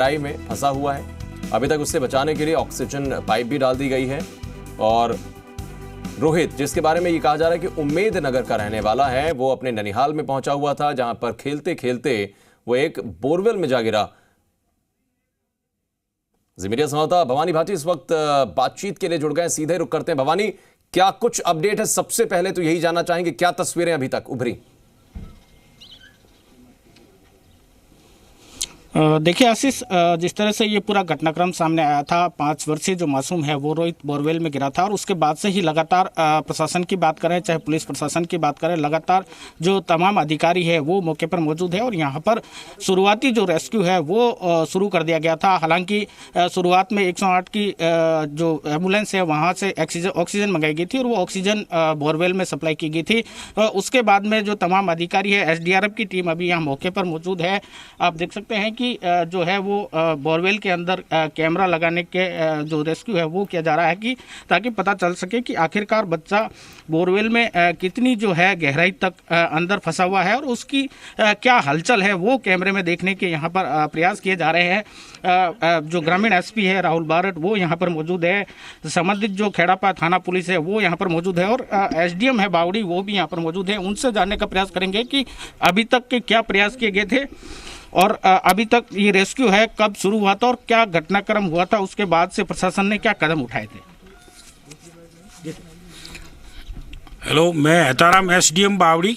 गहराई में फंसा हुआ है। अभी तक उससे बचाने के लिए ऑक्सीजन पाइप भी डाल दी गई है। और रोहित, जिसके बारे में ये कहा जा रहा है कि उम्मेद नगर का रहने वाला है, वो अपने ननिहाल में पहुंचा हुआ था, जहां पर खेलते खेलते वो एक बोरवेल में जा गिरा। मीडिया संवाददाता भवानी भाटी इस वक्त बातचीत के लिए जुड़ गए। सीधे रुक करते हैं। भवानी, क्या कुछ अपडेट है? सबसे पहले तो यही जानना चाहेंगे, क्या तस्वीरें अभी तक उभरी? देखिए आशीष, जिस तरह से ये पूरा घटनाक्रम सामने आया था, 5 वर्षीय जो मासूम है वो रोहित बोरवेल में गिरा था और उसके बाद से ही लगातार प्रशासन की बात करें, चाहे पुलिस प्रशासन की बात करें, लगातार जो तमाम अधिकारी है वो मौके पर मौजूद है और यहाँ पर शुरुआती जो रेस्क्यू है वो शुरू कर दिया गया था। हालांकि शुरुआत में 108 की जो एम्बुलेंस है वहाँ से ऑक्सीजन मंगाई गई थी और वो ऑक्सीजन बोरवेल में सप्लाई की गई थी। उसके बाद में जो तमाम अधिकारी है, SDRF की टीम अभी यहाँ मौके पर मौजूद है। आप देख सकते हैं कि जो है वो बोरवेल के अंदर कैमरा लगाने के जो रेस्क्यू है वो किया जा रहा है कि ताकि पता चल सके कि आखिरकार बच्चा बोरवेल में कितनी जो है गहराई तक अंदर फंसा हुआ है और उसकी क्या हलचल है वो कैमरे में देखने के यहाँ पर प्रयास किए जा रहे हैं। जो ग्रामीण SP है राहुल बारट वो यहाँ पर मौजूद है, संबंधित जो खेड़ापा थाना पुलिस है वो यहाँ पर मौजूद है और SDM है बावड़ी वो भी यहाँ पर मौजूद है। उनसे जानने का प्रयास करेंगे कि अभी तक के क्या प्रयास किए गए थे और अभी तक ये रेस्क्यू है कब शुरू हुआ था और क्या घटनाक्रम हुआ था, उसके बाद से प्रशासन ने क्या कदम उठाए थे। हेलो, मैं हेताराम SDM बावड़ी।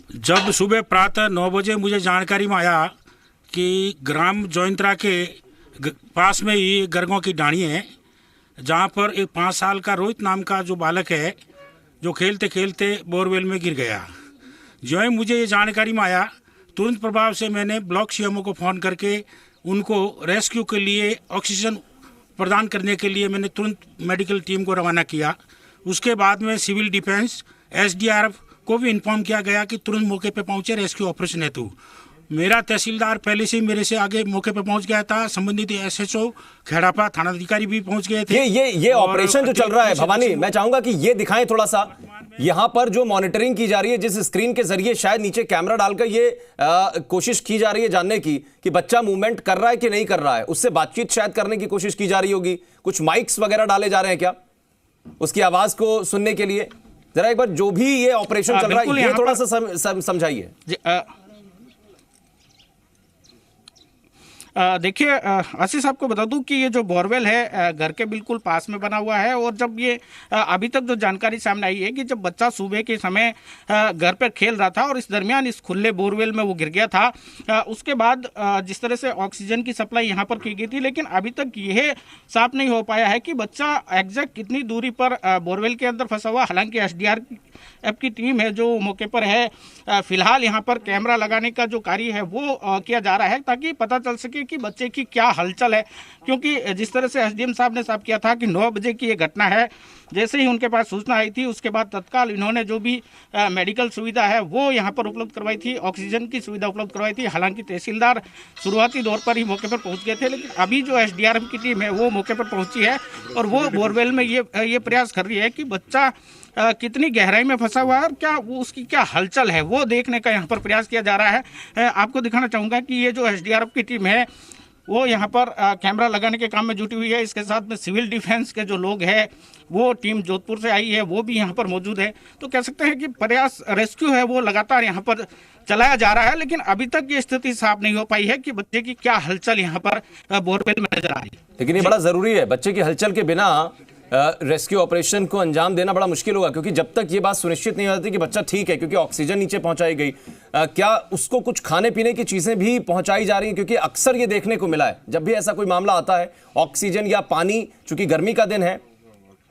जब सुबह प्रातः 9 बजे मुझे जानकारी में आया कि ग्राम जौनत्रा के पास में ही गरगों की डाणी है, जहाँ पर एक 5 साल का रोहित नाम का जो बालक है जो खेलते खेलते बोरवेल में गिर गया। जो ही मुझे ये जानकारी में आया, तुरंत प्रभाव से मैंने ब्लॉक CMO को फ़ोन करके उनको रेस्क्यू के लिए ऑक्सीजन प्रदान करने के लिए मैंने तुरंत मेडिकल टीम को रवाना किया। उसके बाद में सिविल डिफेंस SDRF को भी इन्फॉर्म किया गया कि तुरंत मौके पे पहुंचे रेस्क्यू ऑपरेशन हेतु। मेरा तहसीलदार पहले से ही मेरे से आगे मौके पे पहुंच गया था, संबंधित SHO खेड़ापा थानाधिकारी भी पहुंच गए थे। ये ऑपरेशन जो चल रहा है भवानी, मैं चाहूंगा कि ये दिखाएं थोड़ा सा। यहां पर जो मॉनिटरिंग की जा रही है, जिस स्क्रीन के जरिए शायद नीचे कैमरा डालकर ये कोशिश की जा रही है जानने की कि बच्चा मूवमेंट कर रहा है कि नहीं कर रहा है, उससे बातचीत शायद करने की कोशिश की जा रही होगी। कुछ माइक्स वगैरह डाले जा रहे हैं क्या उसकी आवाज को सुनने के लिए? जरा एक बार जो भी ये ऑपरेशन चल रहा है ये थोड़ा सा समझाइए। देखिए आशीष, आपको बता दूं कि ये जो बोरवेल है घर के बिल्कुल पास में बना हुआ है और जब ये अभी तक जो जानकारी सामने आई है कि जब बच्चा सुबह के समय घर पर खेल रहा था और इस दरमियान इस खुले बोरवेल में वो गिर गया था, उसके बाद जिस तरह से ऑक्सीजन की सप्लाई यहाँ पर की गई थी, लेकिन अभी तक यह साफ नहीं हो पाया है कि बच्चा एग्जैक्ट कितनी दूरी पर बोरवेल के अंदर फंसा हुआ। हालांकि SDRF की टीम है जो मौके पर है, फिलहाल यहाँ पर कैमरा लगाने का जो कार्य है वो किया जा रहा है ताकि पता चल सके कि बच्चे की क्या हलचल है। क्योंकि जिस तरह से SDM साहब ने साफ किया था कि 9 बजे की ये घटना है, जैसे ही उनके पास सूचना आई थी उसके बाद तत्काल इन्होंने जो भी मेडिकल सुविधा है वो यहाँ पर उपलब्ध करवाई थी, ऑक्सीजन की सुविधा उपलब्ध करवाई थी। हालांकि तहसीलदार शुरुआती दौर पर ही मौके पर पहुँच गए थे, लेकिन अभी जो SDRF की टीम है वो मौके पर पहुँची है और वो बोरवेल में ये प्रयास कर रही है कि बच्चा कितनी गहराई में फंसा हुआ है और क्या वो उसकी क्या हलचल है वो देखने का यहाँ पर प्रयास किया जा रहा है। आपको दिखाना चाहूँगा कि ये जो SDRF की टीम है वो यहाँ पर कैमरा लगाने के काम में जुटी हुई है। इसके साथ में सिविल डिफेंस के जो लोग हैं वो टीम जोधपुर से आई है वो भी यहाँ पर मौजूद है। तो कह सकते हैं कि प्रयास रेस्क्यू है वो लगातार यहाँ पर चलाया जा रहा है, लेकिन अभी तक ये स्थिति साफ नहीं हो पाई है कि बच्चे की क्या हलचल यहाँ पर बोरवेल में नजर आ रही है। लेकिन ये बड़ा जरूरी है, बच्चे की हलचल के बिना रेस्क्यू ऑपरेशन को अंजाम देना बड़ा मुश्किल होगा, क्योंकि जब तक ये बात सुनिश्चित नहीं हो जाती कि बच्चा ठीक है, क्योंकि ऑक्सीजन नीचे पहुंचाई गई, क्या उसको कुछ खाने पीने की चीजें भी पहुंचाई जा रही हैं? क्योंकि अक्सर ये देखने को मिला है जब भी ऐसा कोई मामला आता है, ऑक्सीजन या पानी, चूंकि गर्मी का दिन है,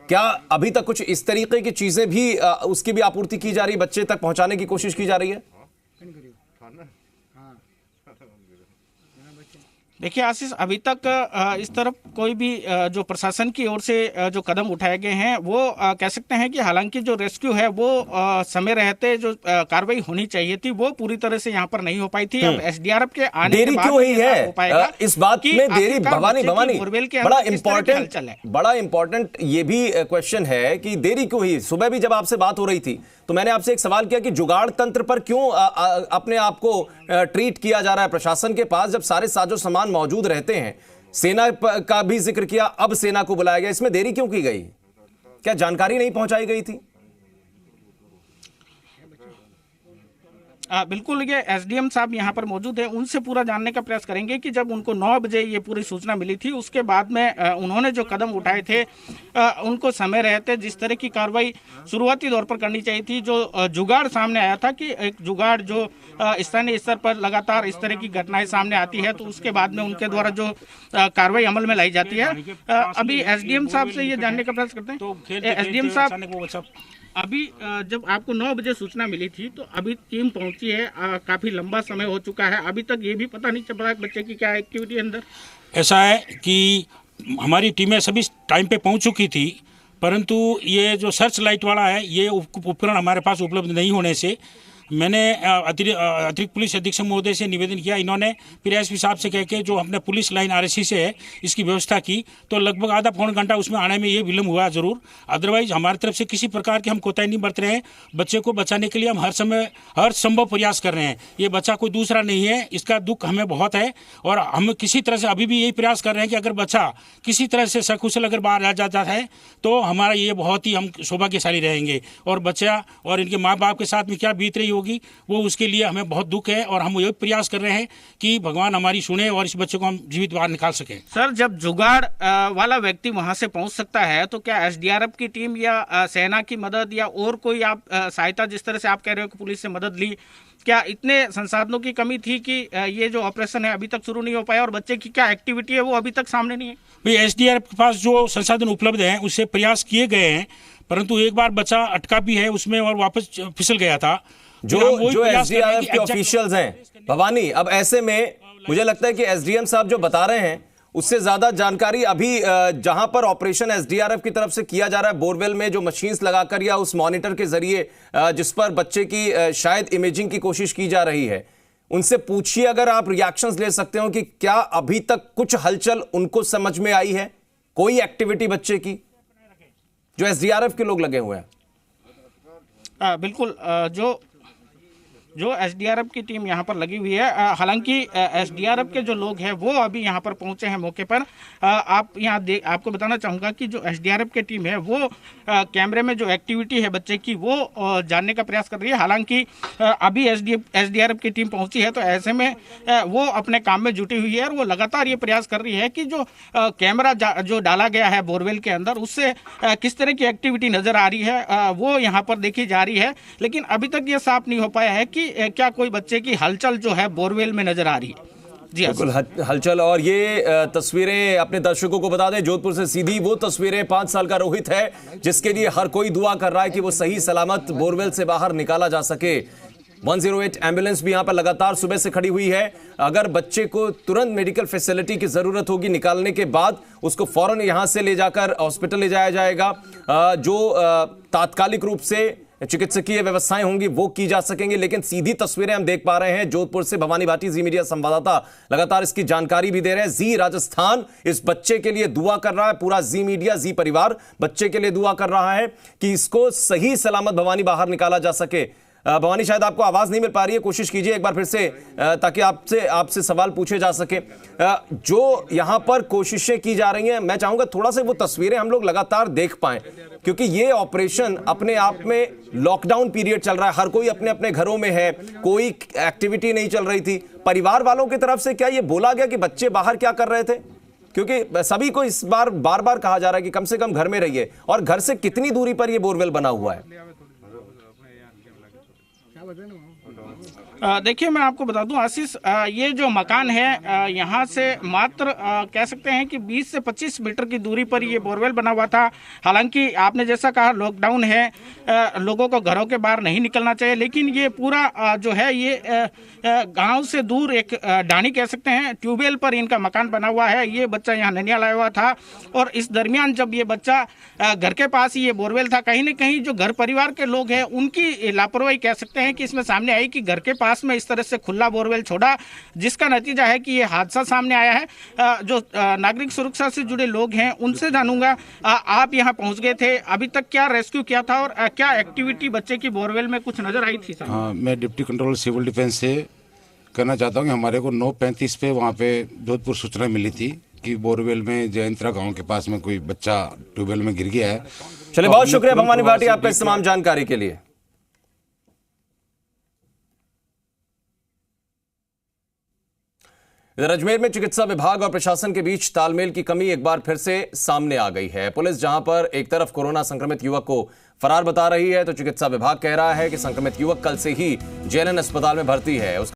क्या अभी तक कुछ इस तरीके की चीजें भी उसकी भी आपूर्ति की जा रही है, बच्चे तक पहुंचाने की कोशिश की जा रही है? देखिए आशीष, अभी तक इस तरफ कोई भी जो प्रशासन की ओर से जो कदम उठाए गए हैं वो कह सकते हैं कि हालांकि जो रेस्क्यू है वो समय रहते जो कार्रवाई होनी चाहिए थी वो पूरी तरह से यहाँ पर नहीं हो पाई थी। अब SDRF के आने देरी के बाद क्यों हुई है? हो पाएगा इस बात में देरी भवानी बड़ा इंपॉर्टेंट ये भी क्वेश्चन है कि देरी क्यों हुई? सुबह भी जब आपसे बात हो रही थी तो मैंने आपसे एक सवाल किया कि जुगाड़ तंत्र पर क्यों अपने आप को ट्रीट किया जा रहा है प्रशासन के पास, जब सारे साजो सामान मौजूद रहते हैं। सेना का भी जिक्र किया, अब सेना को बुलाया गया, इसमें देरी क्यों की गई? क्या जानकारी नहीं पहुंचाई गई थी? बिल्कुल, ये एसडीएम साहब यहाँ पर मौजूद है, उनसे पूरा जानने का प्रयास करेंगे कि जब उनको 9 बजे ये पूरी सूचना मिली थी, उसके बाद में उन्होंने जो कदम उठाए थे, उनको समय रहते जिस तरह की कार्रवाई शुरुआती तौर पर करनी चाहिए थी, जो जुगाड़ सामने आया था कि एक जुगाड़ जो स्थानीय स्तर पर लगातार इस तरह की घटनाएं सामने आती है, तो उसके बाद में उनके द्वारा जो कार्रवाई अमल में लाई जाती है। अभी एसडीएम साहब से ये जानने का प्रयास करते हैं। एसडीएम साहब, अभी जब आपको 9 बजे सूचना मिली थी तो अभी टीम पहुंची है, काफी लंबा समय हो चुका है, अभी तक ये भी पता नहीं चल रहा है बच्चे की क्या एक्टिविटी अंदर। ऐसा है कि हमारी टीमें सभी टाइम पे पहुंच चुकी थी, परंतु ये जो सर्च लाइट वाला है, ये उपकरण हमारे पास उपलब्ध नहीं होने से मैंने अतिरिक्त पुलिस अधीक्षक महोदय से निवेदन किया। इन्होंने फिर एसपी साहब से कह के जो अपने पुलिस लाइन आरएससी से है इसकी व्यवस्था की, तो लगभग आधा पौन घंटा उसमें आने में ये विलम्ब हुआ जरूर। अदरवाइज हमारी तरफ से किसी प्रकार की हम कोताही नहीं बरत रहे हैं। बच्चे को बचाने के लिए हम हर समय हर संभव प्रयास कर रहे हैं। ये बच्चा कोई दूसरा नहीं है, इसका दुख हमें बहुत है और हम किसी तरह से अभी भी यही प्रयास कर रहे हैं कि अगर बच्चा किसी तरह से सकुशल अगर बाहर आ जाता है तो हमारा ये बहुत ही हम सौभाग्यशाली रहेंगे, और बच्चा और इनके माँ बाप के साथ में क्या बीत रही होगी वो उसके लिए हमें बहुत दुख है, और हम ये प्रयास कर रहे हैं कि भगवान हमारी सुने और इस बच्चे को हम जीवित बाहर निकाल सकें। सर, जब जुगाड़ वाला व्यक्ति वहां से पहुंच सकता है तो क्या एसडीआरएफ की टीम या सेना की मदद या और कोई आप सहायता, जिस तरह से आप कह रहे हो कि पुलिस से मदद ली, क्या इतने संसाधनों की कमी थी कि ये जो ऑपरेशन है अभी तक शुरू नहीं हो पाया और बच्चे की क्या एक्टिविटी है वो अभी तक सामने नहीं है? भाई, एसडीआरएफ के पास जो संसाधन उपलब्ध हैं उससे प्रयास किए गए हैं, परंतु एक बार बच्चा अटका भी है उसमें और वापस फिसल गया था। जो एसडीआरएफ के ऑफिशियल्स हैं भवानी, अब ऐसे में मुझे लगता है कि एसडीएम साहब जो बता रहे हैं उससे ज्यादा जानकारी अभी जहां पर ऑपरेशन एसडीआरएफ की तरफ से किया जा रहा है, बोरवेल में जो मशीन्स लगाकर या उस मॉनिटर के जरिए जिस पर बच्चे की शायद इमेजिंग की कोशिश की जा रही है, उनसे पूछिए अगर आप रिएक्शंस ले सकते हो कि क्या अभी तक कुछ हलचल उनको समझ में आई है, कोई एक्टिविटी बच्चे की जो एसडीआरएफ के लोग लगे हुए हैं। बिल्कुल, जो एसडीआरएफ की टीम यहाँ पर लगी हुई है, हालांकि एसडीआरएफ के जो लोग हैं वो अभी यहाँ पर पहुँचे हैं मौके पर। आप यहाँ आपको बताना चाहूँगा कि जो एसडीआरएफ की टीम है वो कैमरे में जो एक्टिविटी है बच्चे की वो जानने का प्रयास कर रही है। हालांकि अभी एसडीआरएफ की टीम पहुँची है तो ऐसे में वो अपने काम में जुटी हुई है और वो लगातार ये प्रयास कर रही है कि जो कैमरा जो डाला गया है बोरवेल के अंदर उससे किस तरह की एक्टिविटी नज़र आ रही है वो यहाँ पर देखी जा रही है। लेकिन अभी तक ये साफ नहीं हो पाया है कि क्या कोई बच्चे की हलचल जो है बोरवेल में नजर आ रही है। जी बिल्कुल हलचल। और ये तस्वीरें अपने दर्शकों को बता दें, जोधपुर से सीधी वो तस्वीरें 5 साल का रोहित है जिसके लिए हर कोई दुआ कर रहा है कि वो सही सलामत बोरवेल से बाहर निकाला जा सके। 108 एम्बुलेंस भी यहां पर लगातार सुबह से खड़ी हुई है। अगर बच्चे को तुरंत मेडिकल फैसिलिटी की जरूरत होगी निकालने के बाद उसको फौरन यहां से ले जाकर हॉस्पिटल ले जाया जाएगा। जो तात्कालिक रूप से चिकित्सकीय व्यवस्थाएं होंगी वो की जा सकेंगी। लेकिन सीधी तस्वीरें हम देख पा रहे हैं जोधपुर से। भवानी भाटी जी मीडिया संवाददाता लगातार इसकी जानकारी भी दे रहे हैं। जी राजस्थान इस बच्चे के लिए दुआ कर रहा है, पूरा जी मीडिया जी परिवार बच्चे के लिए दुआ कर रहा है कि इसको सही सलामत भवानी बाहर निकाला जा सके। भवानी, शायद आपको आवाज नहीं मिल पा रही है, कोशिश कीजिए एक बार फिर से ताकि आपसे सवाल पूछे जा सके। जो यहां पर कोशिशें की जा रही हैं, मैं चाहूंगा थोड़ा सा वो तस्वीरें हम लोग लगातार देख पाएं, क्योंकि ये ऑपरेशन अपने आप में लॉकडाउन पीरियड चल रहा है, हर कोई अपने अपने घरों में है, कोई एक्टिविटी नहीं चल रही थी। परिवार वालों की तरफ से क्या ये बोला गया कि बच्चे बाहर क्या कर रहे थे? क्योंकि सभी को इस बार बार कहा जा रहा है कि कम से कम घर में रहिए, और घर से कितनी दूरी पर यह बोरवेल बना हुआ है? देखिए, मैं आपको बता दूं आशीष, ये जो मकान है यहाँ से मात्र कह सकते हैं कि 20 से 25 मीटर की दूरी पर ये बोरवेल बना हुआ था। हालांकि आपने जैसा कहा लॉकडाउन है, लोगों को घरों के बाहर नहीं निकलना चाहिए, लेकिन ये पूरा जो है ये गांव से दूर एक डाणी कह सकते हैं, ट्यूबवेल पर इनका मकान बना हुआ है। ये बच्चा यहाँ ननियाल आया हुआ था और इस दरमियान जब ये बच्चा घर के पास ही ये बोरवेल था, कहीं न कहीं जो घर परिवार के लोग हैं उनकी लापरवाही कह सकते हैं कि इसमें सामने आई कि घर के पास में इस तरह से खुला बोरवेल छोड़ा, जिसका नतीजा है कि ये हादसा सामने आया है। जो नागरिक सुरक्षा से जुड़े लोग हैं उनसे जानूंगा, आप यहाँ पहुँच गए थे, अभी तक क्या रेस्क्यू किया था और क्या एक्टिविटी बच्चे की बोरवेल में कुछ नजर आई थी? हाँ, मैं डिप्टी कंट्रोलर सिविल डिफेंस से करना चाहता हूँ कि हमारे को 9:35 पे वहाँ पे जोधपुर सूचना मिली थी कि बोरवेल में जयंतरा गांव के पास में कोई बच्चा ट्यूबवेल में गिर गया है। चलिए, बहुत शुक्रिया भवानी भाटी आपका इस तमाम जानकारी के लिए। इधर अजमेर में चिकित्सा विभाग और प्रशासन के बीच तालमेल की कमी एक बार फिर से सामने आ गई है। पुलिस जहां पर एक तरफ कोरोना संक्रमित युवक को फरार बता रही है, तो चिकित्सा विभाग कह रहा है कि संक्रमित युवक कल से ही जेएनएन अस्पताल में भर्ती है।